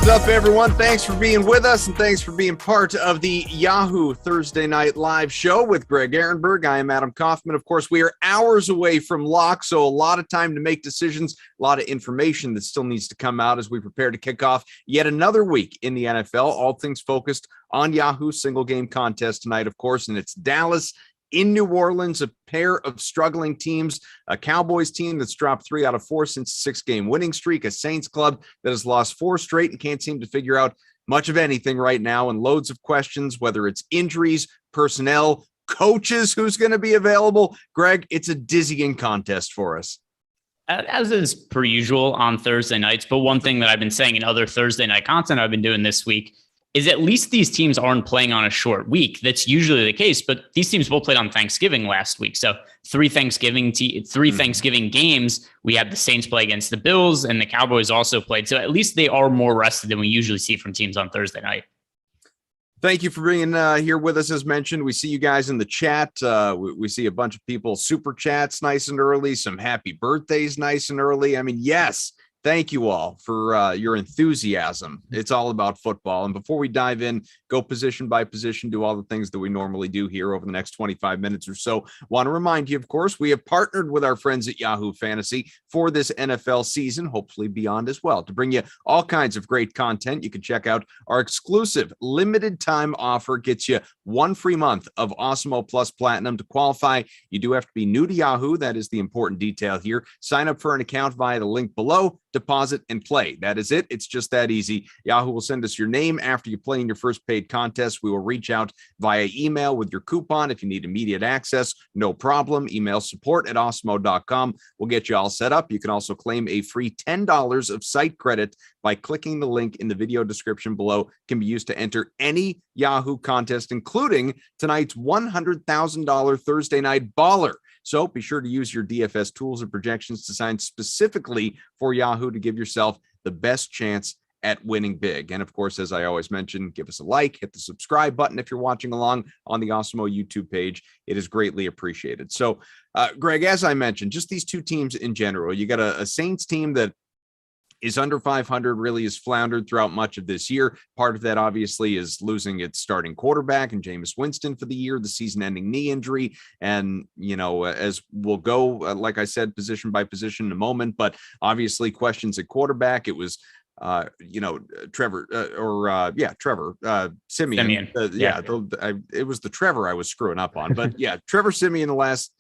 up, everyone? Thanks for being with us, and thanks for being part of the Yahoo Thursday Night Live show with Greg Ehrenberg. I am Adam Kaufman. Of course, we are hours away from lock, so a lot of time to make decisions, a lot of information that still needs to come out as we prepare to kick off yet another week in the NFL. All things focused on Yahoo's single game contest tonight, of course, and it's Dallas in New Orleans, a pair of struggling teams, a Cowboys team that's dropped 3 out of 4 since a 6-game winning streak, a Saints club that has lost 4 straight and can't seem to figure out much of anything right now, and loads of questions, whether it's injuries, personnel, coaches, who's going to be available. Greg, it's a dizzying contest for us. As is per usual on Thursday nights, but one thing that I've been saying in other Thursday night content I've been doing this week is at least these teams aren't playing on a short week. That's usually the case, but these teams both played on Thanksgiving last week. So three Thanksgiving games. We had the Saints play against the Bills, and the Cowboys also played. So at least they are more rested than we usually see from teams on Thursday night. Thank you for being here with us. As mentioned, we see you guys in the chat. We see a bunch of people super chats nice and early, some happy birthdays nice and early. I mean, yes. Thank you all for your enthusiasm. It's all about football. And before we dive in, go position by position, do all the things that we normally do here over the next 25 minutes or so. Want to remind you, of course, we have partnered with our friends at Yahoo Fantasy for this NFL season, hopefully beyond as well, to bring you all kinds of great content. You can check out our exclusive limited time offer. Gets you 1 free month of Awesemo Plus Platinum. To qualify, you do have to be new to Yahoo. That is the important detail here. Sign up for an account via the link below. Deposit and play. That is it. It's just that easy. Yahoo will send us your name after you play in your first paid contest. We will reach out via email with your coupon. If you need immediate access, no problem. Email support@awesemo.com. We'll get you all set up. You can also claim a free $10 of site credit by clicking the link in the video description below. It can be used to enter any Yahoo contest, including tonight's $100,000 Thursday Night Baller. So be sure to use your DFS tools and projections designed specifically for Yahoo to give yourself the best chance at winning big. And of course, as I always mention, give us a like, hit the subscribe button if you're watching along on the Awesemo YouTube page. It is greatly appreciated. So, Greg, as I mentioned, just these two teams in general, you got a Saints team that is under 500, really has floundered throughout much of this year. Part of that, obviously, is losing its starting quarterback and Jameis Winston for the year, the season-ending knee injury. And, you know, as we'll go, like I said, position by position in a moment, but obviously questions at quarterback. It was, Trevor Siemian. It was the Trevor I was screwing up on. But, yeah, Trevor Siemian the last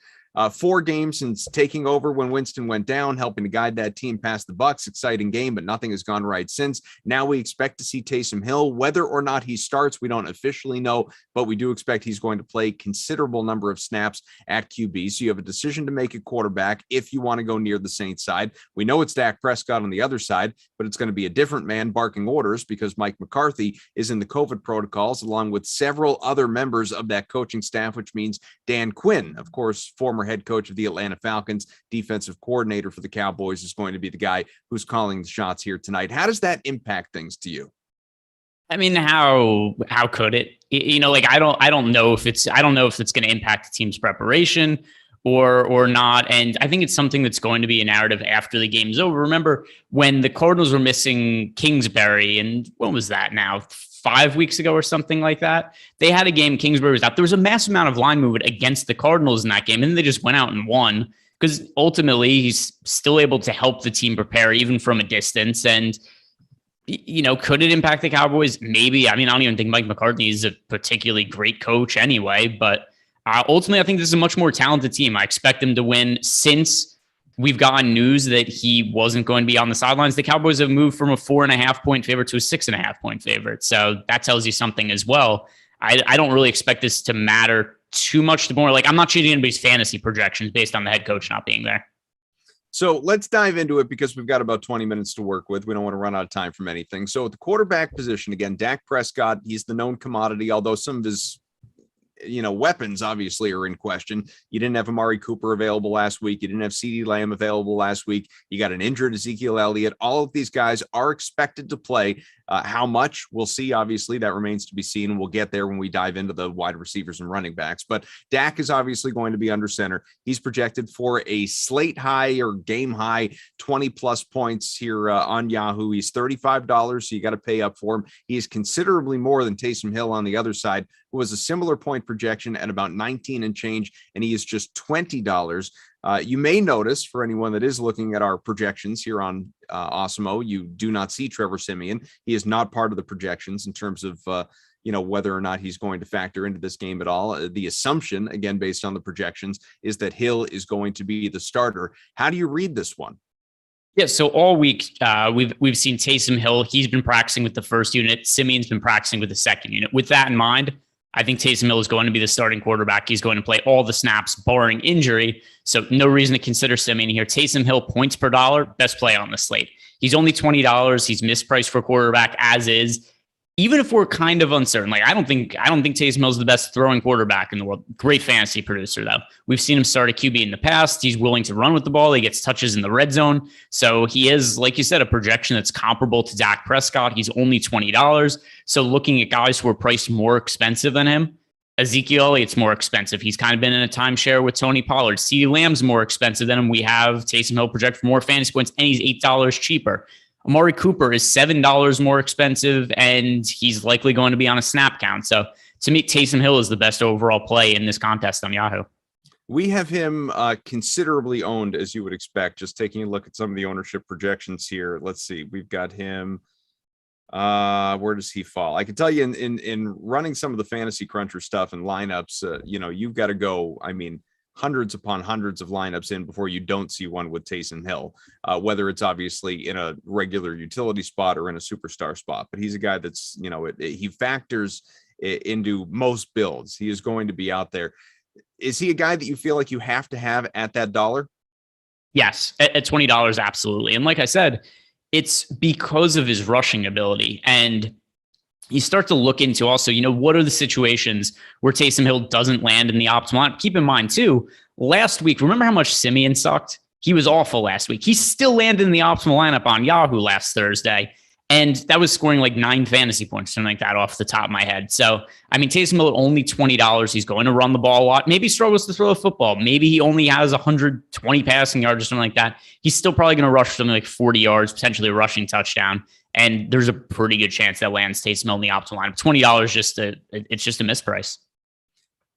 4 games since taking over when Winston went down, helping to guide that team past the Bucs. Exciting game, but nothing has gone right since. Now we expect to see Taysom Hill. Whether or not he starts, we don't officially know, but we do expect he's going to play considerable number of snaps at QB. So you have a decision to make at quarterback if you want to go near the Saints side. We know it's Dak Prescott on the other side, but it's going to be a different man barking orders because Mike McCarthy is in the COVID protocols along with several other members of that coaching staff, which means Dan Quinn, of course, former head coach of the Atlanta Falcons, defensive coordinator for the Cowboys, is going to be the guy who's calling the shots here tonight. How does that impact things to you? I mean, how could it? You know, like I don't know if it's going to impact the team's preparation or not. And I think it's something that's going to be a narrative after the game's over. Remember when the Cardinals were missing Kingsbury, and when was that now? 5 weeks ago or something like that. They had a game, Kingsbury was out. There was a massive amount of line movement against the Cardinals in that game, and they just went out and won because ultimately he's still able to help the team prepare even from a distance. And, you know, could it impact the Cowboys? Maybe. I mean, I don't even think Mike McCarthy is a particularly great coach anyway, but ultimately I think this is a much more talented team. I expect them to win. Since we've gotten news that he wasn't going to be on the sidelines, the Cowboys have moved from a 4.5-point favorite to a 6.5-point favorite. So that tells you something as well. I don't really expect this to matter too much. More like I'm not changing anybody's fantasy projections based on the head coach not being there. So let's dive into it because we've got about 20 minutes to work with. We don't want to run out of time from anything. So at the quarterback position, again, Dak Prescott, he's the known commodity, although some of his weapons obviously are in question. You didn't have Amari Cooper available last week. You didn't have CeeDee Lamb available last week. You got an injured Ezekiel Elliott. All of these guys are expected to play. How much we'll see, obviously, that remains to be seen. We'll get there when we dive into the wide receivers and running backs. But Dak is obviously going to be under center. He's projected for a slate high or game high 20 plus points here on Yahoo. He's $35, so you got to pay up for him. He is considerably more than Taysom Hill on the other side, who was a similar point projection at about 19 and change, and he is just $20. You may notice, for anyone that is looking at our projections here on Awesemo, you do not see Trevor Siemian. He is not part of the projections in terms of whether or not he's going to factor into this game at all. The assumption, again, based on the projections, is that Hill is going to be the starter. How do you read this one? Yeah, so all week we've seen Taysom Hill. He's been practicing with the first unit. Simeon's been practicing with the second unit. With that in mind, I think Taysom Hill is going to be the starting quarterback. He's going to play all the snaps, barring injury. So no reason to consider Simeon here. Taysom Hill, points per dollar, best play on the slate. He's only $20. He's mispriced for quarterback as is. Even if we're kind of uncertain, like I don't think Taysom Hill is the best throwing quarterback in the world. Great fantasy producer, though. We've seen him start a QB in the past. He's willing to run with the ball. He gets touches in the red zone. So he is, like you said, a projection that's comparable to Dak Prescott. He's only $20. So looking at guys who are priced more expensive than him, Ezekiel Elliott's more expensive. He's kind of been in a timeshare with Tony Pollard. CeeDee Lamb's more expensive than him. We have Taysom Hill projected for more fantasy points, and he's $8 cheaper. Amari Cooper is $7 more expensive, and he's likely going to be on a snap count. So to me, Taysom Hill is the best overall play in this contest on Yahoo. We have him considerably owned, as you would expect, just taking a look at some of the ownership projections here. Let's see. We've got him. Where does he fall? I can tell you in running some of the fantasy cruncher stuff and lineups, you've got to go, hundreds upon hundreds of lineups in before you don't see one with Taysom Hill, whether it's obviously in a regular utility spot or in a superstar spot. But he's a guy that's, he factors into most builds. He is going to be out there. Is he a guy that you feel like you have to have at that dollar? Yes, at $20, absolutely. And like I said, it's because of his rushing ability. And you start to look into also, what are the situations where Taysom Hill doesn't land in the optimal lineup? Keep in mind, too, last week, remember how much Simeon sucked? He was awful last week. He still landed in the optimal lineup on Yahoo last Thursday. And that was scoring like 9 fantasy points, something like that off the top of my head. So, Taysom Hill at only $20. He's going to run the ball a lot. Maybe he struggles to throw the football. Maybe he only has 120 passing yards or something like that. He's still probably going to rush something like 40 yards, potentially a rushing touchdown. And there's a pretty good chance that lands Taysom Hill in the optimal lineup. $20, it's just a misprice.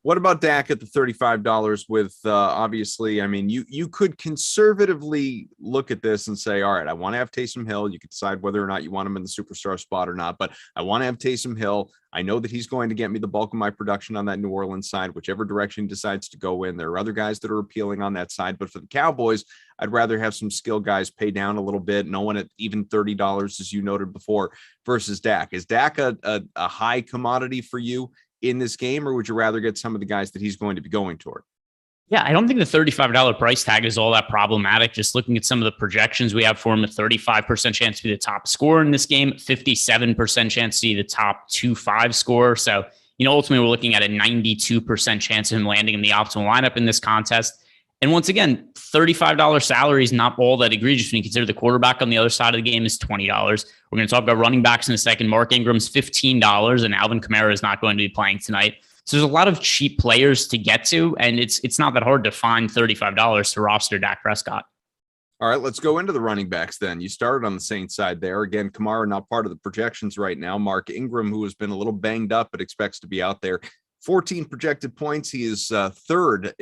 What about Dak at the $35 with obviously, you could conservatively look at this and say, all right, I want to have Taysom Hill. You could decide whether or not you want him in the superstar spot or not, but I want to have Taysom Hill. I know that he's going to get me the bulk of my production on that New Orleans side, whichever direction he decides to go in. There are other guys that are appealing on that side, but for the Cowboys, I'd rather have some skill guys pay down a little bit. No one at even $30, as you noted before, versus Dak. Is Dak a high commodity for you in this game, or would you rather get some of the guys that he's going to be going toward? Yeah, I don't think the $35 price tag is all that problematic. Just looking at some of the projections we have for him, a 35% chance to be the top scorer in this game, 57% chance to be the top 2-5 scorer. So, ultimately we're looking at a 92% chance of him landing in the optimal lineup in this contest. And once again, $35 salary is not all that egregious when you consider the quarterback on the other side of the game is $20. We're going to talk about running backs in a second. Mark Ingram's $15, and Alvin Kamara is not going to be playing tonight. So there's a lot of cheap players to get to, and it's not that hard to find $35 to roster Dak Prescott. All right, let's go into the running backs then. You started on the Saints side there. Again, Kamara not part of the projections right now. Mark Ingram, who has been a little banged up but expects to be out there. 14 projected points. He is third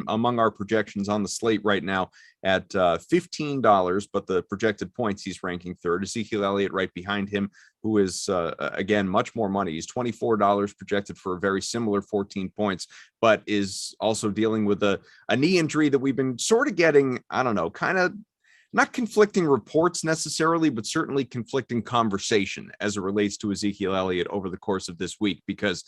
among our projections on the slate right now at $15, but the projected points he's ranking third. Ezekiel Elliott right behind him, who is, again, much more money. He's $24 projected for a very similar 14 points, but is also dealing with a knee injury that we've been sort of getting, kind of not conflicting reports necessarily, but certainly conflicting conversation as it relates to Ezekiel Elliott over the course of this week, because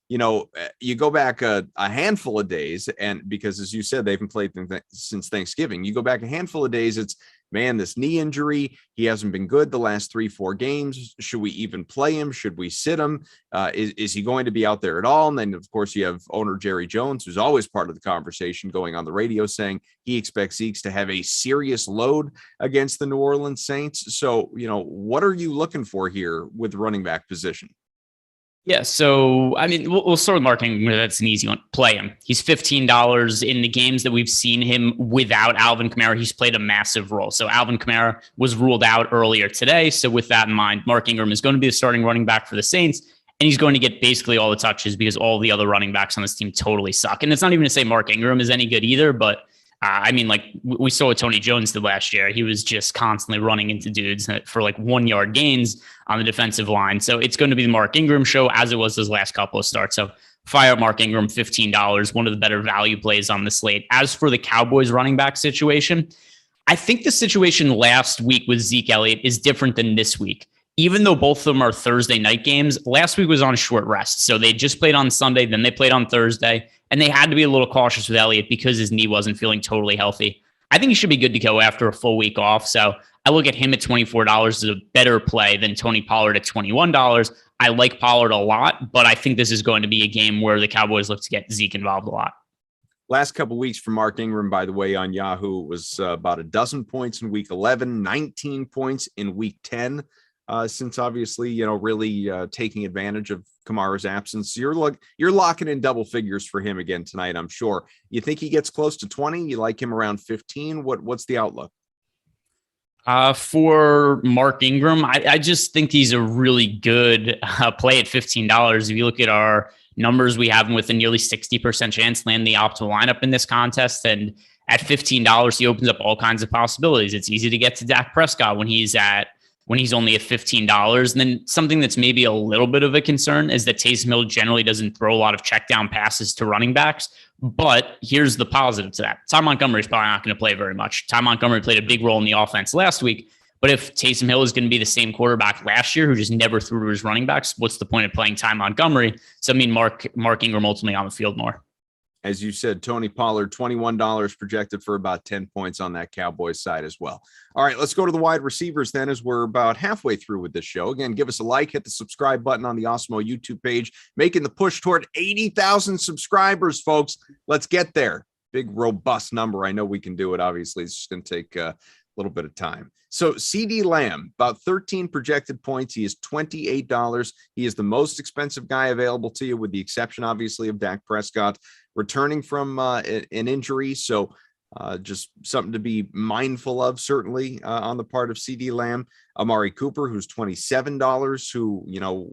you go back a handful of days, and because, as you said, they haven't played since Thanksgiving. You go back a handful of days, it's man, this knee injury, he hasn't been good the last 3-4 games. Should we even play him? Should we sit him? Is he going to be out there at all? And then, of course, you have owner Jerry Jones, who's always part of the conversation, going on the radio saying he expects Zeke to have a serious load against the New Orleans Saints. So, what are you looking for here with the running back position? Yeah, so, I mean, we'll start with Mark Ingram. That's an easy one. Play him. He's $15 in the games that we've seen him without Alvin Kamara. He's played a massive role. So Alvin Kamara was ruled out earlier today. So with that in mind, Mark Ingram is going to be the starting running back for the Saints, and he's going to get basically all the touches because all the other running backs on this team totally suck. And it's not even to say Mark Ingram is any good either, but I mean, like we saw what Tony Jones did last year. He was just constantly running into dudes for like 1 yard gains on the defensive line. So it's going to be the Mark Ingram show, as it was his last couple of starts. So fire up Mark Ingram, $15, one of the better value plays on the slate. As for the Cowboys running back situation, I think the situation last week with Zeke Elliott is different than this week. Even though both of them are Thursday night games, last week was on short rest. So they just played on Sunday, then they played on Thursday, and they had to be a little cautious with Elliott because his knee wasn't feeling totally healthy. I think he should be good to go after a full week off. So I look at him at $24 as a better play than Tony Pollard at $21. I like Pollard a lot, but I think this is going to be a game where the Cowboys look to get Zeke involved a lot. Last couple of weeks for Mark Ingram, by the way, on Yahoo was about a dozen points in week 11, 19 points in week 10. Since obviously, really taking advantage of Kamara's absence. You're locking in double figures for him again tonight, I'm sure. You think he gets close to 20? You like him around 15? What's the outlook? For Mark Ingram, I just think he's a really good play at $15. If you look at our numbers, we have him with a nearly 60% chance land the optimal lineup in this contest. And at $15, he opens up all kinds of possibilities. It's easy to get to Dak Prescott when he's only at $15. And then something that's maybe a little bit of a concern is that Taysom Hill generally doesn't throw a lot of check down passes to running backs. But here's the positive to that. Ty Montgomery is probably not going to play very much. Ty Montgomery played a big role in the offense last week. But if Taysom Hill is going to be the same quarterback last year who just never threw to his running backs, what's the point of playing Ty Montgomery? So I mean, Mark Ingram ultimately on the field more. As you said, Tony Pollard, $21 projected for about 10 points on that Cowboys side as well. All right, let's go to the wide receivers then, as we're about halfway through with this show. Again, give us a like, hit the subscribe button on the Awesemo YouTube page, making the push toward 80,000 subscribers, folks. Let's get there. Big, robust number. I know we can do it. Obviously, it's just going to take a little bit of time. So CeeDee Lamb, about 13 projected points. He is $28. He is the most expensive guy available to you, with the exception, obviously, of Dak Prescott returning from an injury. So just something to be mindful of, certainly, on the part of CeeDee Lamb. Amari Cooper, who's $27, who,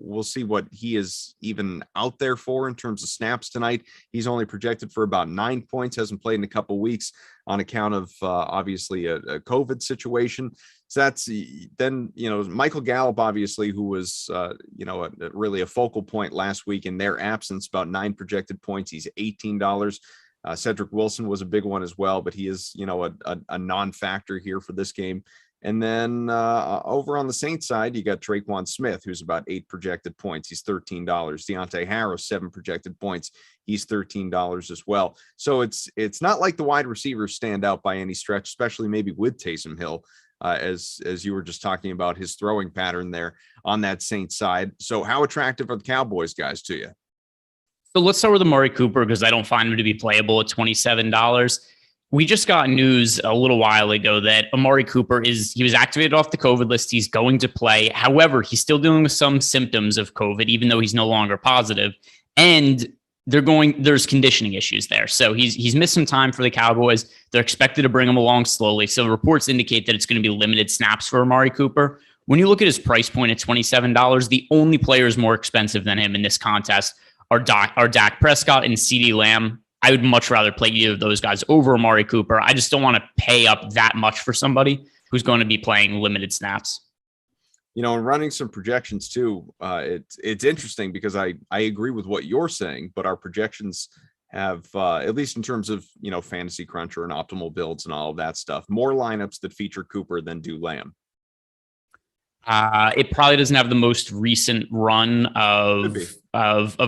we'll see what he is even out there for in terms of snaps tonight. He's only projected for about 9 points, hasn't played in a couple of weeks on account of obviously a COVID situation. So that's then, Michael Gallup, obviously, who was, really a focal point last week in their absence, about 9 projected points. He's $18. Cedric Wilson was a big one as well, but he is, a non-factor here for this game. And then over on the Saints side, you got Traquan Smith, who's about 8 projected points. He's $13. Deontay Harris, 7 projected points. He's $13 as well. So it's not like the wide receivers stand out by any stretch, especially maybe with Taysom Hill, as you were just talking about his throwing pattern there on that Saints side. So how attractive are the Cowboys guys to you? So let's start with Amari Cooper, because I don't find him to be playable at $27. We just got news a little while ago that Amari Cooper he was activated off the COVID list. He's going to play. However, he's still dealing with some symptoms of COVID, even though he's no longer positive. And there's conditioning issues there. So he's missed some time for the Cowboys. They're expected to bring him along slowly. So reports indicate that it's going to be limited snaps for Amari Cooper. When you look at his price point at $27, the only players more expensive than him in this contest are Dak Prescott and CeeDee Lamb. I would much rather play either of those guys over Amari Cooper. I just don't want to pay up that much for somebody who's going to be playing limited snaps. And running some projections too, it's interesting because I agree with what you're saying, but our projections have, at least in terms of, Fantasy Cruncher and optimal builds and all of that stuff, more lineups that feature Cooper than do Lamb. It probably doesn't have the most recent run of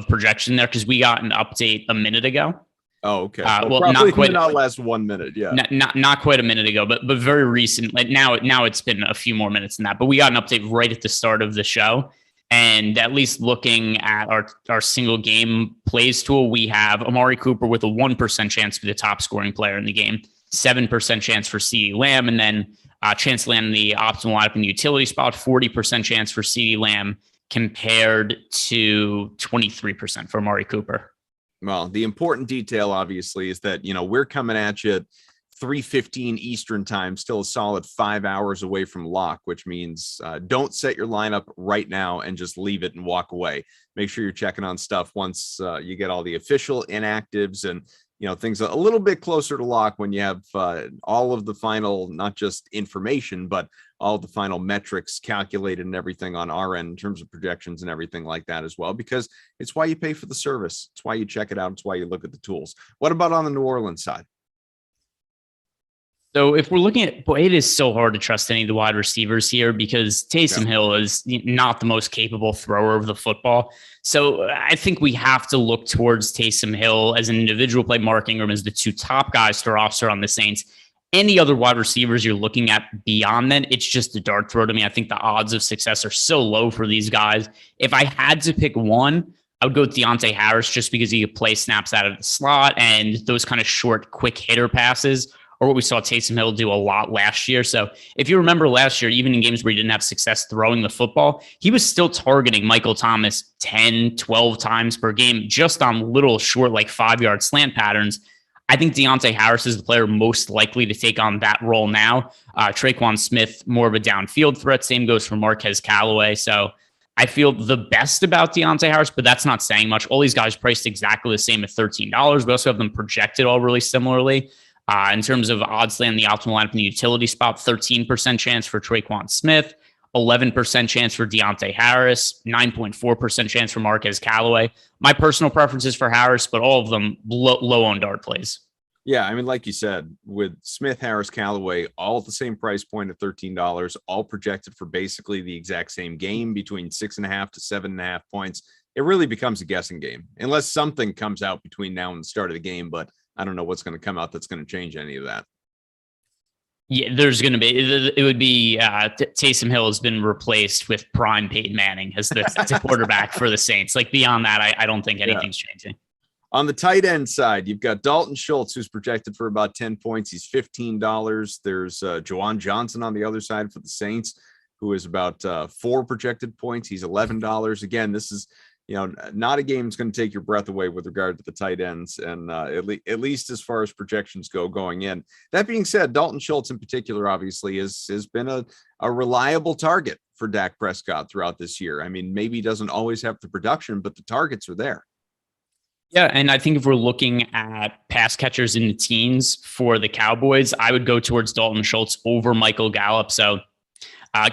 projection there, because we got an update a minute ago. Oh, okay. Well, probably not last 1 minute. Yeah. Not quite a minute ago, but very recent. Like now it's been a few more minutes than that. But we got an update right at the start of the show. And at least looking at our single game plays tool, we have Amari Cooper with a 1% chance to be the top scoring player in the game, 7% chance for CeeDee Lamb, and then chance to land in the optimal lineup in the utility spot, 40% chance for CeeDee Lamb compared to 23% for Amari Cooper. Well, the important detail, obviously, is that, we're coming at you at 3:15 Eastern time, still a solid 5 hours away from lock, which means don't set your lineup right now and just leave it and walk away. Make sure you're checking on stuff once you get all the official inactives and things a little bit closer to lock, when you have all of the final, not just information, but all the final metrics calculated and everything on our end in terms of projections and everything like that as well, because it's why you pay for the service. It's why you check it out. It's why you look at the tools. What about on the New Orleans side? So if we're looking at, boy, it is so hard to trust any of the wide receivers here because Taysom Hill is not the most capable thrower of the football. So I think we have to look towards Taysom Hill as an individual play. Mark Ingram as the two top guys to roster on the Saints. Any other wide receivers you're looking at beyond that, it's just a dart throw to me. I think the odds of success are so low for these guys. If I had to pick one, I would go with Deontay Harris just because he could play snaps out of the slot and those kind of short, quick hitter passes or what we saw Taysom Hill do a lot last year. So if you remember last year, even in games where he didn't have success throwing the football, he was still targeting Michael Thomas 10, 12 times per game just on little short, like 5-yard slant patterns. I think Deontay Harris is the player most likely to take on that role now. Traquan Smith, more of a downfield threat. Same goes for Marquez Callaway. So I feel the best about Deontay Harris, but that's not saying much. All these guys priced exactly the same at $13. We also have them projected all really similarly. In terms of odds land the optimal lineup in the utility spot, 13% chance for Traquan Smith, 11% chance for Deontay Harris, 9.4% chance for Marquez Callaway. My personal preference is for Harris, but all of them low on dart plays. Yeah, I mean, like you said, with Smith, Harris, Callaway, all at the same price point at $13, all projected for basically the exact same game, between 6.5 to 7.5 points. It really becomes a guessing game, unless something comes out between now and the start of the game, but I don't know what's going to come out that's going to change any of that. Yeah, there's going to be, it would be Taysom Hill has been replaced with prime Peyton Manning as the quarterback for the Saints. Like beyond that, I don't think anything's changing. On the tight end side, you've got Dalton Schultz, who's projected for about 10 points. He's $15. There's Juwan Johnson on the other side for the Saints, who is about 4 projected points. He's $11. Again, this is, not a game that's going to take your breath away with regard to the tight ends, and at least as far as projections go going in. That being said, Dalton Schultz in particular, obviously, has been a reliable target for Dak Prescott throughout this year. I mean, maybe he doesn't always have the production, but the targets are there. Yeah, and I think if we're looking at pass catchers in the teens for the Cowboys, I would go towards Dalton Schultz over Michael Gallup. So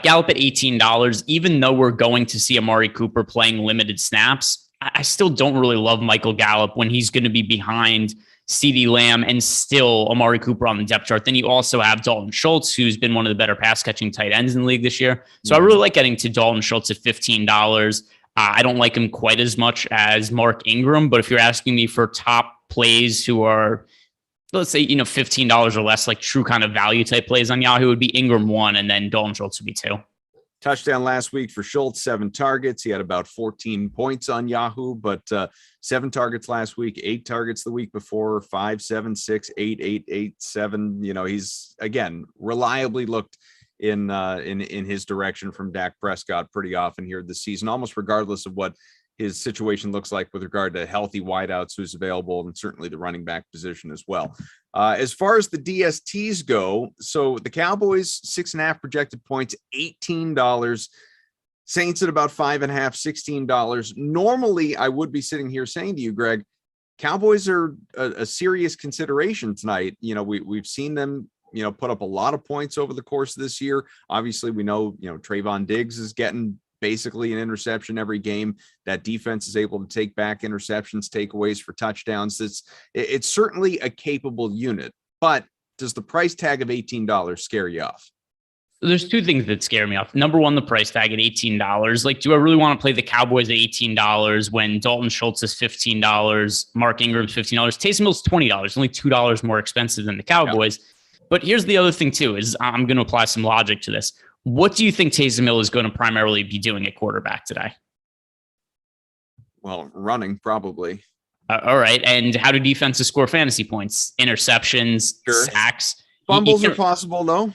Gallup at $18, even though we're going to see Amari Cooper playing limited snaps, I still don't really love Michael Gallup when he's going to be behind CeeDee Lamb and still Amari Cooper on the depth chart. Then you also have Dalton Schultz, who's been one of the better pass catching tight ends in the league this year. So I really like getting to Dalton Schultz at $15. I don't like him quite as much as Mark Ingram, but if you're asking me for top plays who are, let's say, $15 or less, like true kind of value type plays on Yahoo, would be Ingram 1, and then Dalton Schultz would be 2. Touchdown last week for Schultz, 7 targets. He had about 14 points on Yahoo, but 7 targets last week, 8 targets the week before, 5, 7, 6, 8, 8, 8, 7. He's, again, reliably looked in his direction from Dak Prescott pretty often here this season, almost regardless of what his situation looks like with regard to healthy wideouts who's available, and certainly the running back position as well. As far as the DSTs go, so the Cowboys, 6.5 projected points, $18. Saints at about 5.5, $16. Normally, I would be sitting here saying to you, Greg, Cowboys are a serious consideration tonight. We've seen them put up a lot of points over the course of this year. Obviously, we know, Trayvon Diggs is getting basically an interception every game. That defense is able to take back interceptions, takeaways for touchdowns. It's certainly a capable unit, but does the price tag of $18 scare you off? There's two things that scare me off. Number one, the price tag at $18. Like, do I really want to play the Cowboys at $18 when Dalton Schultz is $15, Mark Ingram's $15, Taysom Hill's $20, only $2 more expensive than the Cowboys. Yeah. But here's the other thing too, is I'm going to apply some logic to this. What do you think Taysom Hill is going to primarily be doing at quarterback today? Well, running probably. All right. And how do defenses score fantasy points? Interceptions, sacks. Fumbles are possible, though.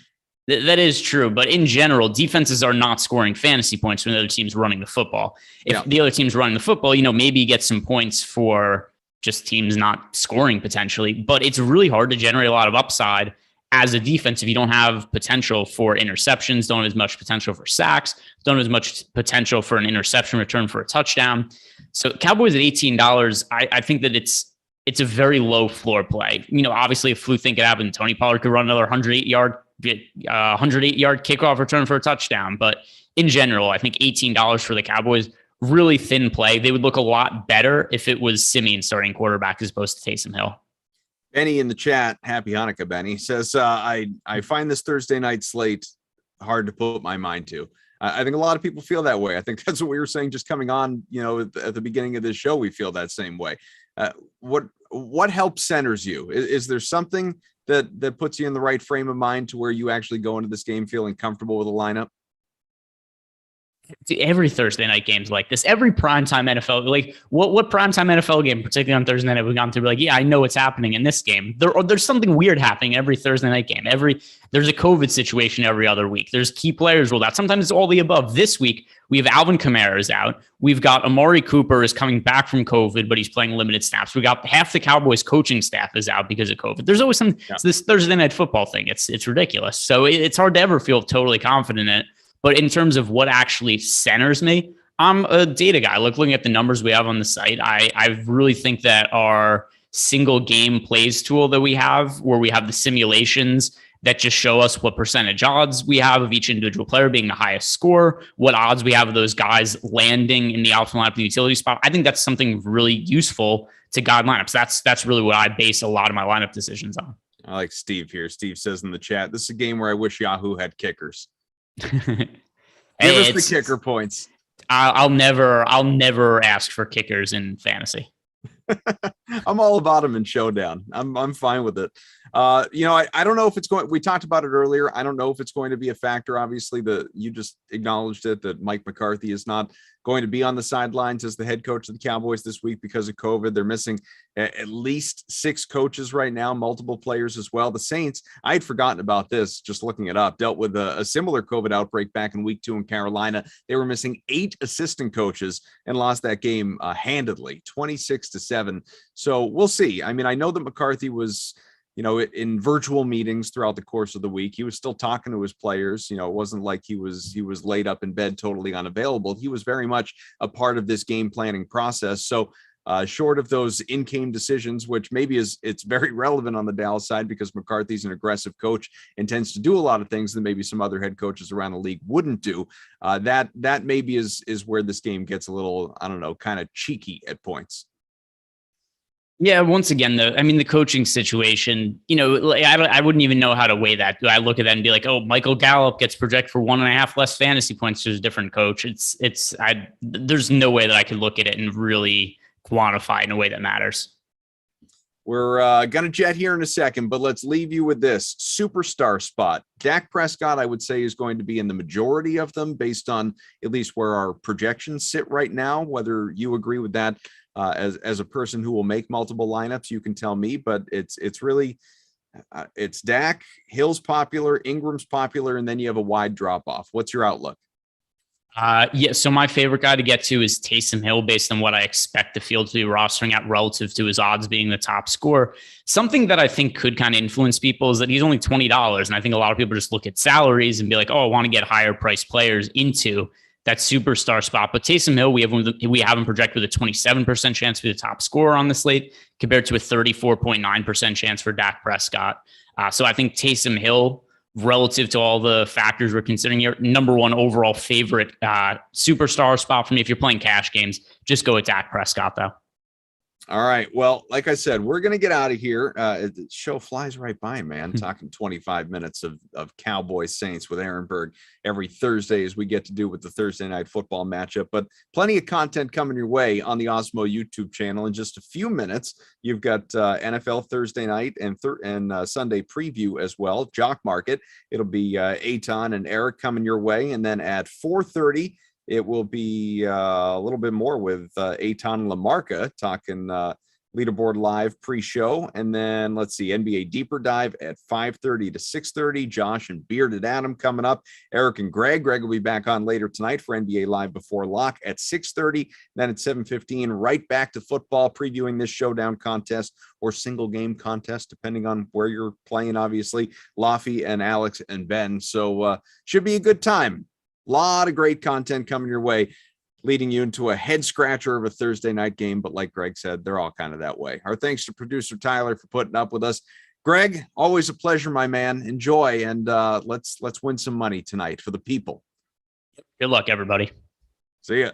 That is true. But in general, defenses are not scoring fantasy points when the other team's running the football. If the other team's running the football, maybe you get some points for just teams not scoring potentially. But it's really hard to generate a lot of upside as a defense if you don't have potential for interceptions, don't have as much potential for sacks, don't have as much potential for an interception return for a touchdown. So Cowboys at $18, I think that it's a very low floor play. Obviously, if flu thing could happen, Tony Pollard could run another 108-yard kickoff return for a touchdown. But in general, I think $18 for the Cowboys, really thin play. They would look a lot better if it was Simeon starting quarterback as opposed to Taysom Hill. Benny in the chat, happy Hanukkah, Benny, says, I find this Thursday night slate hard to put my mind to. I think a lot of people feel that way. I think that's what we were saying just coming on, at the beginning of this show, we feel that same way. What helps centers you? Is there something that puts you in the right frame of mind to where you actually go into this game feeling comfortable with a lineup? Every Thursday night games like this, every primetime NFL, like what primetime NFL game, particularly on Thursday night, have we gone through like, I know what's happening in this game. There's something weird happening every Thursday night game. There's a COVID situation every other week. There's key players ruled out. Sometimes it's all the above. This week, we have Alvin Kamara's out. We've got Amari Cooper is coming back from COVID, but he's playing limited snaps. We got half the Cowboys coaching staff is out because of COVID. There's always this Thursday night football thing. It's ridiculous. So it's hard to ever feel totally confident in it. But in terms of what actually centers me, I'm a data guy. Looking at the numbers we have on the site, I really think that our single game plays tool that we have, where we have the simulations that just show us what percentage odds we have of each individual player being the highest score, what odds we have of those guys landing in the optimal lineup, the utility spot. I think that's something really useful to guide lineups. That's really what I base a lot of my lineup decisions on. I like Steve here. Steve says in the chat, this is a game where I wish Yahoo had kickers. Give us the kicker points. I'll never ask for kickers in fantasy. I'm all about them in Showdown. I'm fine with it. I don't know if it's going. We talked about it earlier. I don't know if it's going to be a factor. Obviously, you just acknowledged it that Mike McCarthy is not going to be on the sidelines as the head coach of the Cowboys this week because of COVID. They're missing at least 6 coaches right now, multiple players as well. The Saints, I had forgotten about this, just looking it up, dealt with a similar COVID outbreak back in week 2 in Carolina. They were missing 8 assistant coaches and lost that game handedly, 26-7. So we'll see. I mean, I know that McCarthy was, in virtual meetings throughout the course of the week. He was still talking to his players. It wasn't like he was laid up in bed totally unavailable. He was very much a part of this game planning process. So short of those in-game decisions, which maybe it's very relevant on the Dallas side because McCarthy's an aggressive coach and tends to do a lot of things that maybe some other head coaches around the league wouldn't do. That maybe is where this game gets a little, I don't know, kind of cheeky at points. Yeah, once again, the coaching situation, I wouldn't even know how to weigh that. Do I look at that and be like, oh, Michael Gallup gets projected for 1.5 less fantasy points to a different coach? There's no way that I could look at it and really quantify in a way that matters. We're going to jet here in a second, but let's leave you with this superstar spot. Dak Prescott, I would say, is going to be in the majority of them based on at least where our projections sit right now. Whether you agree with that as a person who will make multiple lineups, you can tell me, but it's really it's Dak, Hill's popular, Ingram's popular, and then you have a wide drop off. What's your outlook? So my favorite guy to get to is Taysom Hill based on what I expect the field to be rostering at relative to his odds being the top scorer. Something that I think could kind of influence people is that he's only $20. And I think a lot of people just look at salaries and be like, oh, I want to get higher priced players into that superstar spot. But Taysom Hill, we have him projected with a 27% chance to be the top scorer on the slate compared to a 34.9% chance for Dak Prescott. So I think Taysom Hill, relative to all the factors we're considering here, number one overall favorite superstar spot for me. If you're playing cash games, just go with Dak Prescott, though. All right. Well, like I said, we're going to get out of here. The show flies right by, man. Talking 25 minutes of Cowboys Saints with Ehrenberg every Thursday, as we get to do with the Thursday night football matchup. But plenty of content coming your way on the Awesemo YouTube channel. In just a few minutes, you've got NFL Thursday night and Sunday preview as well. Jock Market. It'll be Aton and Eric coming your way. And then at 4:30, it will be a little bit more with Aton Lamarca talking Leaderboard Live pre-show. And then let's see, NBA Deeper Dive at 5:30 to 6:30. Josh and Bearded Adam coming up. Eric and Greg. Greg will be back on later tonight for NBA Live Before Lock at 6:30. Then at 7:15, right back to football, previewing this showdown contest or single game contest, depending on where you're playing, obviously. Laffy and Alex and Ben. So should be a good time. Lot of great content coming your way, leading you into a head scratcher of a Thursday night game. But like Greg said, they're all kind of that way. Our thanks to producer Tyler for putting up with us. Greg, always a pleasure, my man. Enjoy, and let's win some money tonight for the people. Good luck, everybody. See ya.